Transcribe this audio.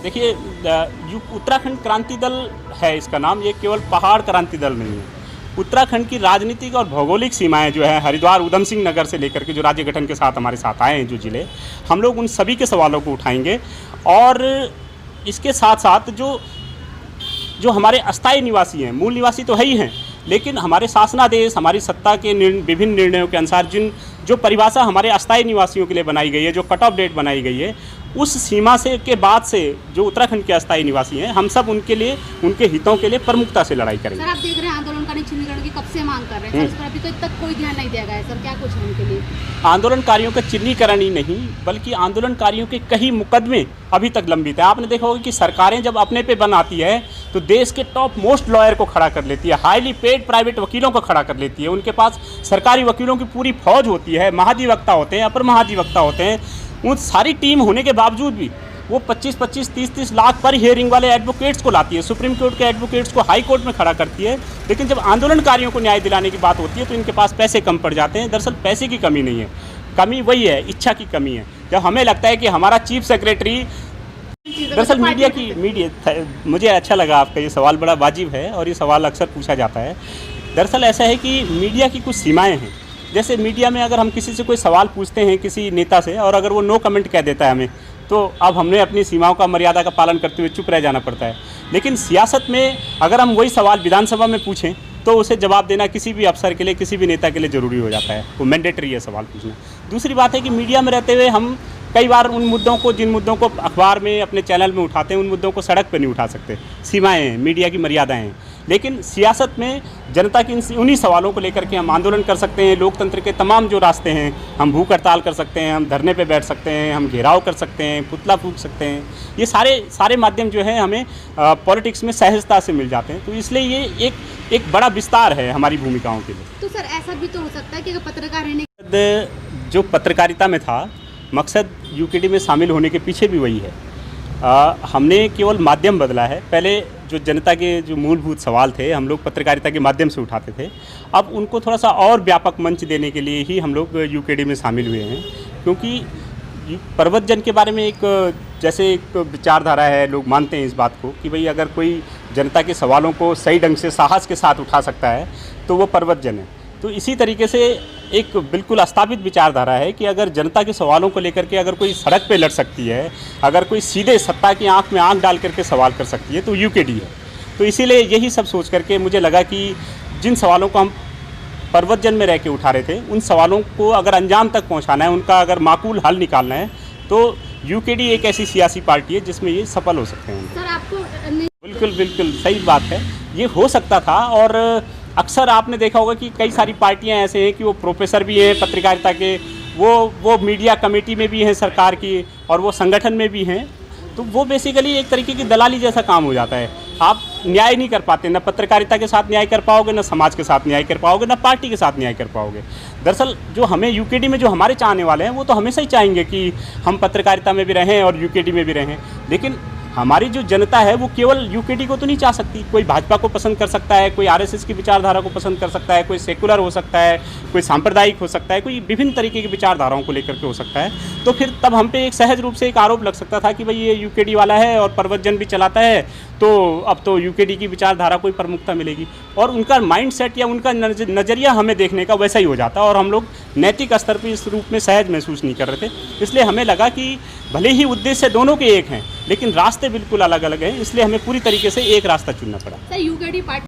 देखिए, उत्तराखंड क्रांति दल है इसका नाम, ये केवल पहाड़ क्रांति दल नहीं है। उत्तराखंड की राजनीतिक और भौगोलिक सीमाएं जो है, हरिद्वार उधम सिंह नगर से लेकर के जो राज्य गठन के साथ हमारे साथ आए हैं जो ज़िले, हम लोग उन सभी के सवालों को उठाएंगे। और इसके साथ साथ जो हमारे अस्थायी निवासी हैं, मूल निवासी तो है ही हैं, लेकिन हमारे शासनादेश, हमारी सत्ता के विभिन्न निर्णयों के अनुसार जो परिभाषा हमारे अस्थायी निवासियों के लिए बनाई गई है, जो कट ऑफ डेट बनाई गई है, उस सीमा से के बाद से जो उत्तराखंड के अस्थायी निवासी हैं, हम सब उनके लिए, उनके हितों के लिए प्रमुखता से लड़ाई करेंगे। सर, आप देख रहे हैं आंदोलनकारी चिन्हीकरण की कब से मांग कर रहे हैं, सर, अभी तक कोई ध्यान नहीं दिया गया है। सर, क्या कुछ है उनके लिए? आंदोलनकारियों का चिन्हीकरण ही नहीं, बल्कि आंदोलनकारियों के कई मुकदमे अभी तक लंबित है। आपने देखा होगा कि सरकारें जब अपने पे बन आती है तो देश के टॉप मोस्ट लॉयर को खड़ा कर लेती है, हाईली पेड प्राइवेट वकीलों को खड़ा कर लेती है, उनके पास सरकारी वकीलों की पूरी फौज होती है, महाधिवक्ता होते हैं, अपर महाधिवक्ता होते हैं। उन सारी टीम होने के बावजूद भी वो 25-25, 30-30 लाख पर हियरिंग वाले एडवोकेट्स को लाती है, सुप्रीम कोर्ट के एडवोकेट्स को हाई कोर्ट में खड़ा करती है। लेकिन जब आंदोलनकारियों को न्याय दिलाने की बात होती है तो इनके पास पैसे कम पड़ जाते हैं। दरअसल पैसे की कमी नहीं है, कमी वही है, इच्छा की कमी है। जब हमें लगता है कि हमारा चीफ सेक्रेटरी, दरअसल मीडिया मुझे अच्छा लगा आपका ये सवाल, बड़ा वाजिब है और ये सवाल अक्सर पूछा जाता है। दरअसल ऐसा है कि मीडिया की कुछ सीमाएं हैं। जैसे मीडिया में अगर हम किसी से कोई सवाल पूछते हैं किसी नेता से, और अगर वो नो कमेंट कह देता है हमें, तो अब हमने अपनी सीमाओं का, मर्यादा का पालन करते हुए चुप रह जाना पड़ता है। लेकिन सियासत में अगर हम वही सवाल विधानसभा में पूछें तो उसे जवाब देना किसी भी अफसर के लिए, किसी भी नेता के लिए ज़रूरी हो जाता है, वो मैंडेटरी है सवाल पूछना। दूसरी बात है कि मीडिया में रहते हुए हम कई बार उन मुद्दों को, जिन मुद्दों को अखबार में, अपने चैनल में उठाते हैं, उन मुद्दों को सड़क पर नहीं उठा सकते। सीमाएँ हैं, मीडिया की मर्यादाएँ हैं। लेकिन सियासत में जनता की उन्हीं सवालों को लेकर के हम आंदोलन कर सकते हैं। लोकतंत्र के तमाम जो रास्ते हैं, हम भूख हड़ताल कर सकते हैं, हम धरने पे बैठ सकते हैं, हम घेराव कर सकते हैं, पुतला फूंक सकते हैं। ये सारे माध्यम जो है हमें पॉलिटिक्स में सहजता से मिल जाते हैं। तो इसलिए ये एक बड़ा विस्तार है हमारी भूमिकाओं के लिए। तो सर, ऐसा भी तो हो सकता है कि अगर पत्रकार रहने, जो पत्रकारिता में था मकसद, यूकेडी में शामिल होने के पीछे भी वही है। हमने केवल माध्यम बदला है। पहले जो जनता के जो मूलभूत सवाल थे, हम लोग पत्रकारिता के माध्यम से उठाते थे। अब उनको थोड़ा सा और व्यापक मंच देने के लिए ही हम लोग यूकेडी में शामिल हुए हैं। क्योंकि पर्वतजन के बारे में जैसे एक विचारधारा है, लोग मानते हैं इस बात को कि भाई अगर कोई जनता के सवालों को सही ढंग से, साहस के साथ उठा सकता है तो वो पर्वतजन है। तो इसी तरीके से एक बिल्कुल स्थापित विचारधारा है कि अगर जनता के सवालों को लेकर के अगर कोई सड़क पे लड़ सकती है, अगर कोई सीधे सत्ता की आंख में आंख डाल करके सवाल कर सकती है, तो यूकेडी है। तो इसीलिए यही सब सोच करके मुझे लगा कि जिन सवालों को हम पर्वतजन में रह के उठा रहे थे, उन सवालों को अगर अंजाम तक पहुँचाना है, उनका अगर माकूल हल निकालना है, तो यूकेडी एक ऐसी सियासी पार्टी है जिसमें ये सफल हो सकते हैं। सर, आपको बिल्कुल सही बात है, ये हो सकता था। और अक्सर आपने देखा होगा कि कई सारी पार्टियां ऐसे हैं कि वो प्रोफेसर भी हैं पत्रकारिता के, वो मीडिया कमेटी में भी हैं सरकार की, और वो संगठन में भी हैं। तो वो बेसिकली एक तरीके की दलाली जैसा काम हो जाता है। आप न्याय नहीं कर पाते, न पत्रकारिता के साथ न्याय कर पाओगे, न समाज के साथ न्याय कर पाओगे, न पार्टी के साथ न्याय कर पाओगे। दरअसल जो हमें यूकेडी में जो हमारे चाहने वाले हैं, वो तो हमेशा ही चाहेंगे कि हम पत्रकारिता में भी रहें और यूकेडी में भी रहें। लेकिन हमारी जो जनता है वो केवल यूकेडी को तो नहीं चाह सकती। कोई भाजपा को पसंद कर सकता है, कोई आरएसएस की विचारधारा को पसंद कर सकता है, कोई सेकुलर हो सकता है, कोई सांप्रदायिक हो सकता है, कोई विभिन्न तरीके की विचारधाराओं को लेकर के हो सकता है। तो फिर तब हम पे एक सहज रूप से एक आरोप लग सकता था कि भाई ये यूकेडी वाला है और पर्वतजन भी चलाता है, तो अब तो यूकेडी की विचारधारा को ही प्रमुखता मिलेगी। और उनका माइंडसेट या उनका नज़रिया हमें देखने का वैसा ही हो जाता, और हम लोग नैतिक स्तर पर इस रूप में सहज महसूस नहीं कर रहे थे। इसलिए हमें लगा कि भले ही उद्देश्य दोनों के एक हैं, लेकिन रास्ते बिल्कुल अलग अलग हैं, इसलिए हमें पूरी तरीके से एक रास्ता चुनना पड़ा। Sir, UKD party